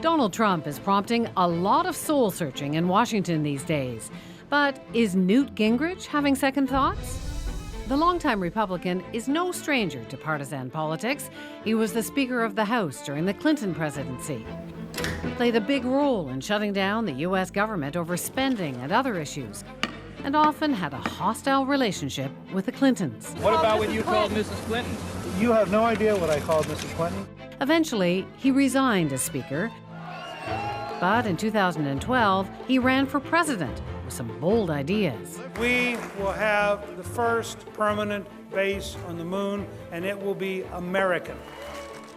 Donald Trump is prompting a lot of soul-searching in Washington these days. But is Newt Gingrich having second thoughts? The longtime Republican is no stranger to partisan politics. He was the Speaker of the House during the Clinton presidency. He played a big role in shutting down the U.S. government over spending and other issues, and often had a hostile relationship with the Clintons. What about when you called Mrs. Clinton? You have no idea what I called Mrs. Clinton. Eventually, he resigned as Speaker. But in 2012, he ran for president with some bold ideas. We will have the first permanent base on the moon, and it will be American.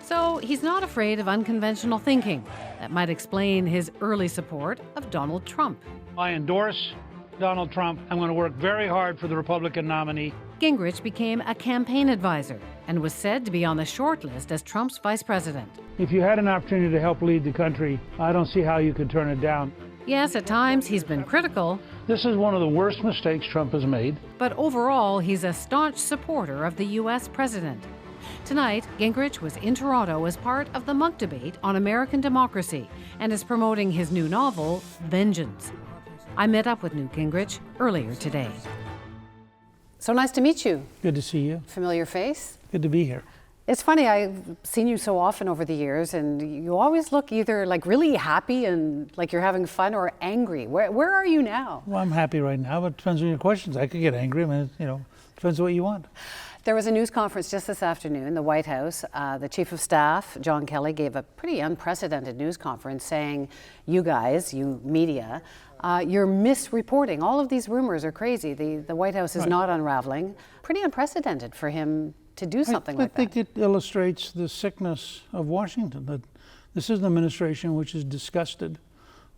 So he's not afraid of unconventional thinking. That might explain his early support of Donald Trump. I endorse Donald Trump. I'm going to work very hard for the Republican nominee. Gingrich became a campaign advisor and was said to be on the short list as Trump's vice president. If you had an opportunity to help lead the country, I don't see how you could turn it down. Yes, at times he's been critical. This is one of the worst mistakes Trump has made. But overall, he's a staunch supporter of the U.S. president. Tonight, Gingrich was in Toronto as part of the Munk debate on American democracy and is promoting his new novel, Vengeance. I met up with Newt Gingrich earlier today. So nice to meet you. Good to see you. Familiar face? Good to be here. It's funny, I've seen you so often over the years, and you always look either like really happy and like you're having fun, or angry. Where are you now? Well, I'm happy right now, but it depends on your questions. I could get angry. I mean, depends on what you want. There was a news conference just this afternoon, the White House. The Chief of Staff, John Kelly, gave a pretty unprecedented news conference saying, you guys, you media, you're misreporting. All of these rumors are crazy. The White House is not unraveling. Pretty unprecedented for him to do something like that. I think it illustrates the sickness of Washington, that this is an administration which is disgusted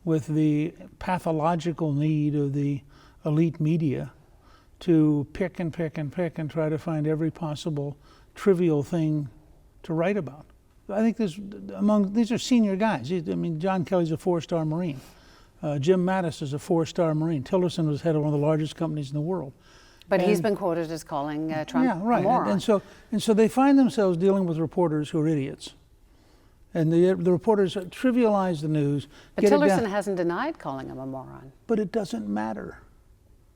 with the pathological need of the elite media to pick and pick and pick and try to find every possible trivial thing to write about. I think these are senior guys. I mean, John Kelly's a 4-star Marine. Jim Mattis is a 4-star Marine. Tillerson was head of one of the largest companies in the world. But he's been quoted as calling Trump a moron. And so they find themselves dealing with reporters who are idiots. And the reporters trivialize the news. But Tillerson hasn't denied calling him a moron. But it doesn't matter.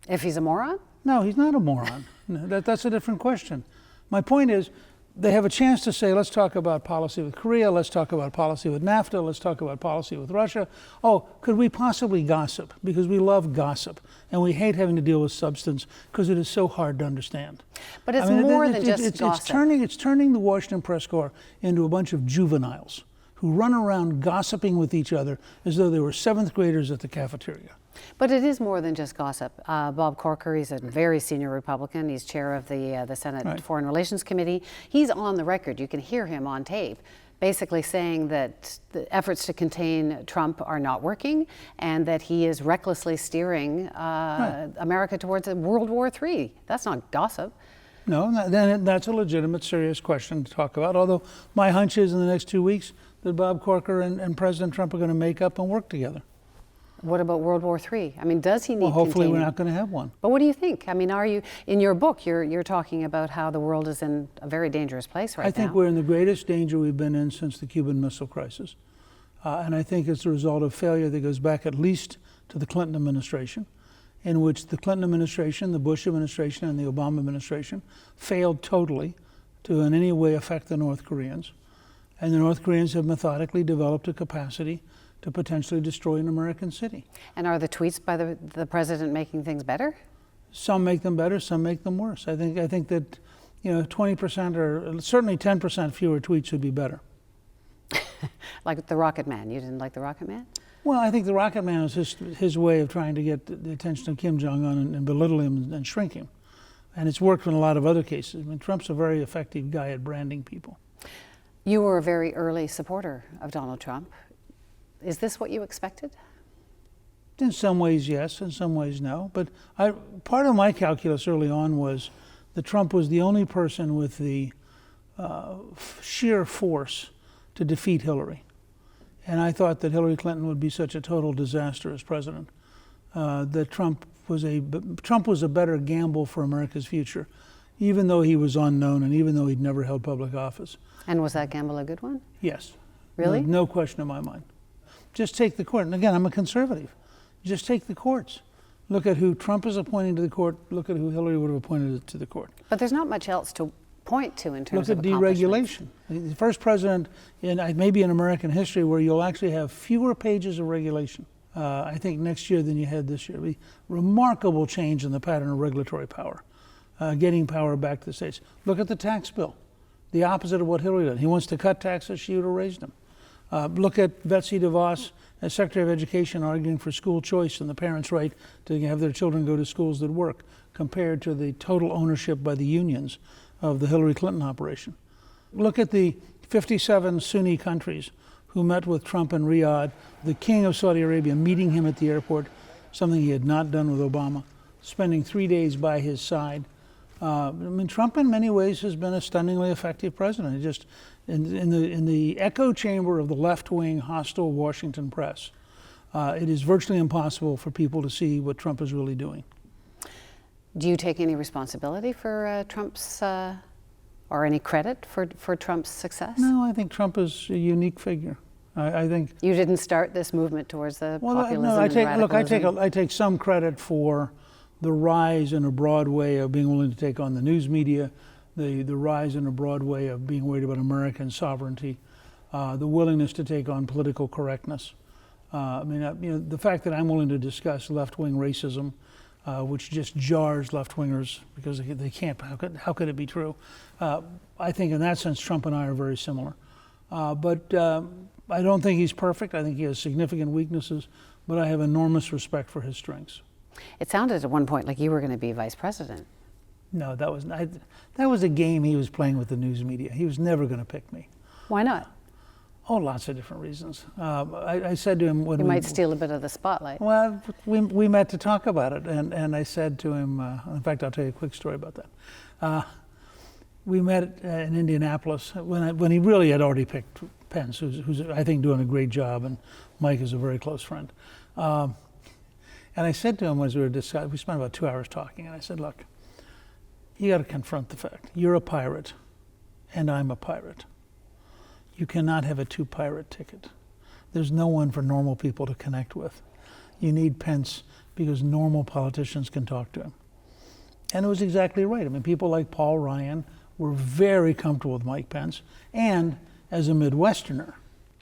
If he's a moron? No, he's not a moron. That's a different question. My point is, they have a chance to say, let's talk about policy with Korea, let's talk about policy with NAFTA, let's talk about policy with Russia. Oh, could we possibly gossip? Because we love gossip, and we hate having to deal with substance because it is so hard to understand. But it's more than just gossip. It's turning the Washington press corps into a bunch of juveniles who run around gossiping with each other as though they were 7th graders at the cafeteria. But it is more than just gossip. Bob Corker, he's a very senior Republican. He's chair of the Senate Foreign Relations Committee. He's on the record. You can hear him on tape, basically saying that the efforts to contain Trump are not working and that he is recklessly steering America towards World War III. That's not gossip. No, then that's a legitimate, serious question to talk about. Although my hunch is in the next 2 weeks that Bob Corker and President Trump are going to make up and work together. What about World War III? I mean, does he need? Well, hopefully we're not going to have one. But what do you think? I mean, are you, in your book, you're talking about how the world is in a very dangerous place right now. I think we're in the greatest danger we've been in since the Cuban Missile Crisis. And I think it's a result of failure that goes back at least to the Clinton administration, in which the Clinton administration, the Bush administration, and the Obama administration failed totally to in any way affect the North Koreans. And the North Koreans have methodically developed a capacity to potentially destroy an American city. And are the tweets by the president making things better? Some make them better, some make them worse. I think that 20% or certainly 10% fewer tweets would be better. Like the Rocket Man. You didn't like the Rocket Man? Well, I think the Rocket Man is his way of trying to get the attention of Kim Jong-un and belittle him and shrink him. And it's worked in a lot of other cases. I mean, Trump's a very effective guy at branding people. You were a very early supporter of Donald Trump. Is this what you expected? In some ways, yes. In some ways, no. But part of my calculus early on was that Trump was the only person with the sheer force to defeat Hillary. And I thought that Hillary Clinton would be such a total disaster as president, that Trump was a better gamble for America's future, even though he was unknown and even though he'd never held public office. And was that gamble a good one? Yes. Really? No question in my mind. Just take the court. And again, I'm a conservative. Just take the courts. Look at who Trump is appointing to the court. Look at who Hillary would have appointed to the court. But there's not much else to point to in terms of Look at deregulation. The first president in maybe in American history where you'll actually have fewer pages of regulation, I think, next year than you had this year. Remarkable change in the pattern of regulatory power, getting power back to the states. Look at the tax bill, the opposite of what Hillary did. He wants to cut taxes, she would have raised them. Look at Betsy DeVos as Secretary of Education arguing for school choice and the parents' right to have their children go to schools that work, compared to the total ownership by the unions of the Hillary Clinton operation. Look at the 57 Sunni countries who met with Trump in Riyadh, the king of Saudi Arabia meeting him at the airport, something he had not done with Obama, spending 3 days by his side. I mean, Trump in many ways has been a stunningly effective president. He just, in the echo chamber of the left-wing hostile Washington press, it is virtually impossible for people to see what Trump is really doing. Do you take any responsibility for Trump's, or any credit for Trump's success? No, I think Trump is a unique figure. I think you didn't start this movement towards the populism no, and radicalism. I take some credit for the rise in a broad way of being willing to take on the news media, the rise in a broad way of being worried about American sovereignty, the willingness to take on political correctness. I mean, the fact that I'm willing to discuss left-wing racism, which just jars left-wingers because they can't. How could it be true? I think in that sense, Trump and I are very similar. But I don't think he's perfect. I think he has significant weaknesses, but I have enormous respect for his strengths. It sounded at one point like you were going to be vice president. No, that was a game he was playing with the news media. He was never going to pick me. Why not? Oh, lots of different reasons. I said to him when you might steal a bit of the spotlight. Well, we met to talk about it, and I said to him. In fact, I'll tell you a quick story about that. We met in Indianapolis when he really had already picked Pence, who's I think doing a great job, and Mike is a very close friend. And I said to him as we were discussing, we spent about 2 hours talking, and I said, look, you got to confront the fact. You're a pirate, and I'm a pirate. You cannot have a two-pirate ticket. There's no one for normal people to connect with. You need Pence because normal politicians can talk to him. And it was exactly right. I mean, people like Paul Ryan were very comfortable with Mike Pence. And as a Midwesterner,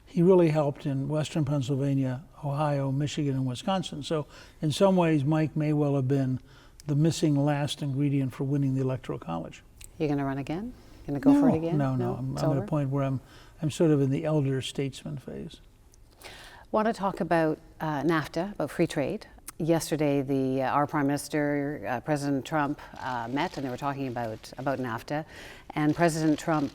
he really helped in Western Pennsylvania, Ohio, Michigan, and Wisconsin. So in some ways, Mike may well have been the missing last ingredient for winning the Electoral College. You're going to run again? Going to go for it again? No. I'm at a point where I'm sort of in the elder statesman phase. Want to talk about NAFTA, about free trade. Yesterday, our Prime Minister, President Trump, met, and they were talking about NAFTA. And President Trump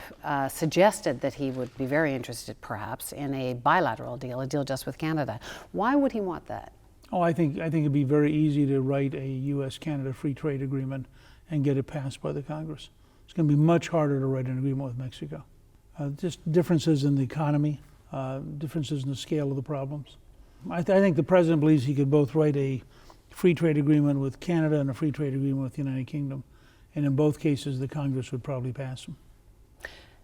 suggested that he would be very interested, perhaps, in a bilateral deal, a deal just with Canada. Why would he want that? Oh, I think it'd be very easy to write a U.S.-Canada free trade agreement and get it passed by the Congress. It's going to be much harder to write an agreement with Mexico. Just differences in the economy, differences in the scale of the problems. I think the president believes he could both write a free trade agreement with Canada and a free trade agreement with the United Kingdom. And in both cases, the Congress would probably pass them.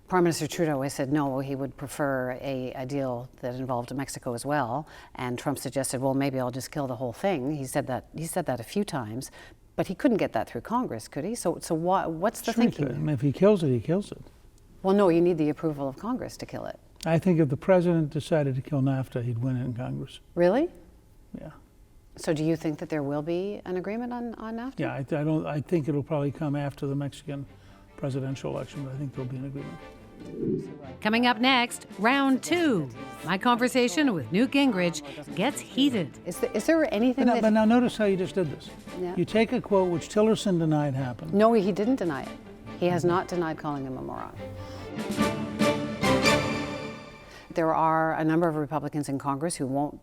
Prime Minister Trudeau has said no, he would prefer a deal that involved Mexico as well. And Trump suggested, well, maybe I'll just kill the whole thing. He said that a few times, but he couldn't get that through Congress, could he? So what's the thinking? He could. I mean, if he kills it, he kills it. Well, no, you need the approval of Congress to kill it. I think if the president decided to kill NAFTA, he'd win it in Congress. Really? Yeah. So do you think that there will be an agreement on NAFTA? Yeah, I think it'll probably come after the Mexican presidential election, but I think there'll be an agreement. Coming up next, round two. My conversation with Newt Gingrich gets heated. Is there anything But now notice how you just did this. Yeah. You take a quote which Tillerson denied happened. No, he didn't deny it. He has not denied calling him a moron. There are a number of Republicans in Congress who won't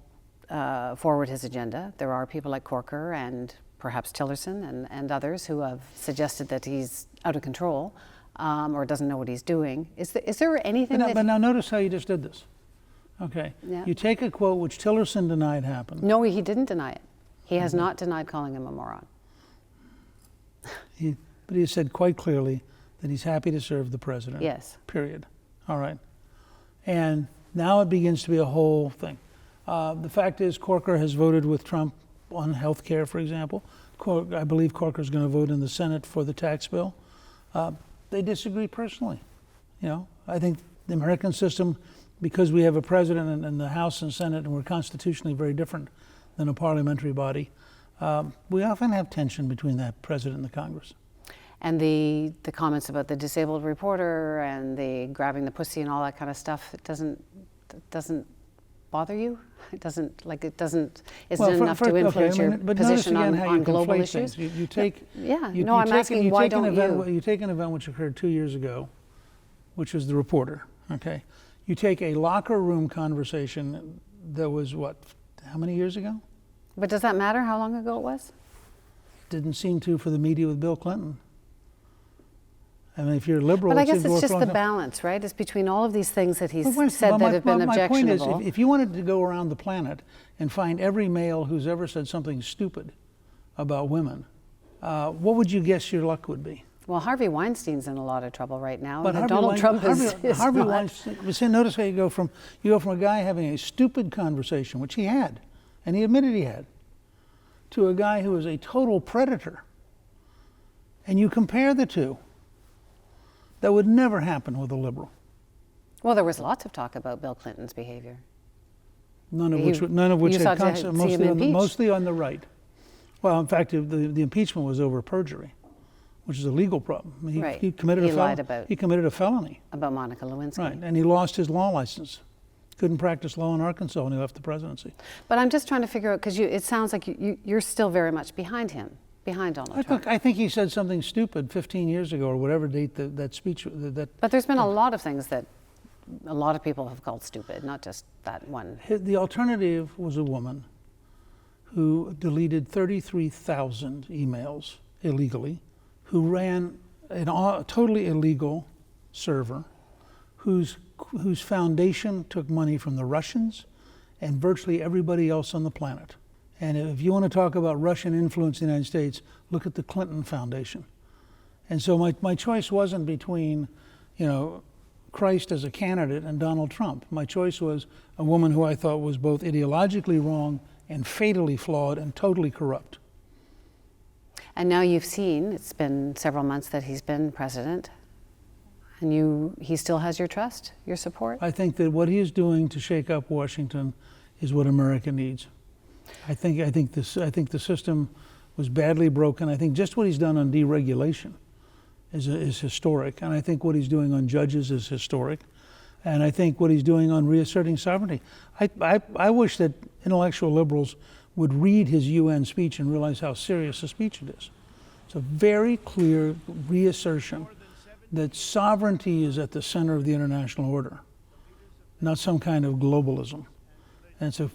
forward his agenda. There are people like Corker and perhaps Tillerson and others who have suggested that he's out of control or doesn't know what he's doing. Is there anything But now notice how you just did this. Okay. Yeah. You take a quote which Tillerson denied happened. No, he didn't deny it. He has not denied calling him a moron. But he said quite clearly that he's happy to serve the president. Yes. Period. All right. And now it begins to be a whole thing. The fact is, Corker has voted with Trump on health care, for example. I believe Corker's going to vote in the Senate for the tax bill. They disagree personally. You know, I think the American system, because we have a president and the House and Senate, and we're constitutionally very different than a parliamentary body, we often have tension between that president and the Congress. And the comments about the disabled reporter and the grabbing the pussy and all that kind of stuff, it doesn't bother you? Isn't enough to influence your position on global issues? You take, I'm asking why don't you? You take an event which occurred 2 years ago, which was the reporter, okay? You take a locker room conversation that was how many years ago? But does that matter how long ago it was? Didn't seem to for the media with Bill Clinton. I mean, if you're liberal, but I guess it's just the balance, right? It's between all of these things that he's said that have been objectionable. My point is, if you wanted to go around the planet and find every male who's ever said something stupid about women, what would you guess your luck would be? Well, Harvey Weinstein's in a lot of trouble right now, but and Donald Trump is Harvey not. Weinstein. Notice how you go from a guy having a stupid conversation, which he had, and he admitted he had, to a guy who is a total predator, and you compare the two. That would never happen with a liberal. Well, there was lots of talk about Bill Clinton's behavior. None of which had mostly on the right. Well, in fact, the impeachment was over perjury, which is a legal problem. He committed a felony about Monica Lewinsky. Right, and he lost his law license. Couldn't practice law in Arkansas when he left the presidency. But I'm just trying to figure out, because it sounds like you're still very much behind him. Behind Donald Trump. I think he said something stupid 15 years ago, or whatever date that speech. But there's been a lot of things that a lot of people have called stupid, not just that one. The alternative was a woman who deleted 33,000 emails illegally, who ran a totally illegal server, whose foundation took money from the Russians and virtually everybody else on the planet. And if you want to talk about Russian influence in the United States, look at the Clinton Foundation. And so my choice wasn't between, Christ as a candidate and Donald Trump. My choice was a woman who I thought was both ideologically wrong and fatally flawed and totally corrupt. And now you've seen, it's been several months that he's been president, and he still has your trust, your support? I think that what he is doing to shake up Washington is what America needs. I think the system was badly broken. I think just what he's done on deregulation is historic, and I think what he's doing on judges is historic, and I think what he's doing on reasserting sovereignty. I wish that intellectual liberals would read his UN speech and realize how serious a speech it is. It's a very clear reassertion that sovereignty is at the center of the international order, not some kind of globalism. And it's a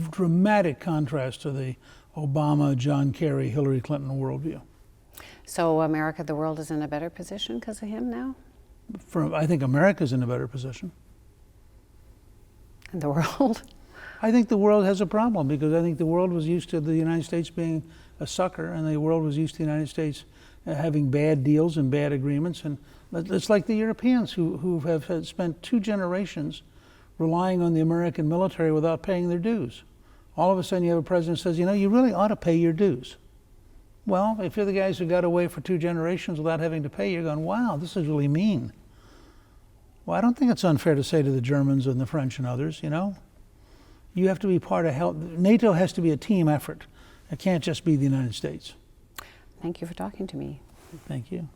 dramatic contrast to the Obama, John Kerry, Hillary Clinton worldview. So America, the world is in a better position because of him now? I think America's in a better position. And the world? I think the world has a problem because I think the world was used to the United States being a sucker, and the world was used to the United States having bad deals and bad agreements. And it's like the Europeans who have spent 2 generations relying on the American military without paying their dues. All of a sudden you have a president who says, you really ought to pay your dues. Well, if you're the guys who got away for 2 generations without having to pay, you're going, wow, this is really mean. Well, I don't think it's unfair to say to the Germans and the French and others, you have to be part of help. NATO has to be a team effort. It can't just be the United States. Thank you for talking to me. Thank you.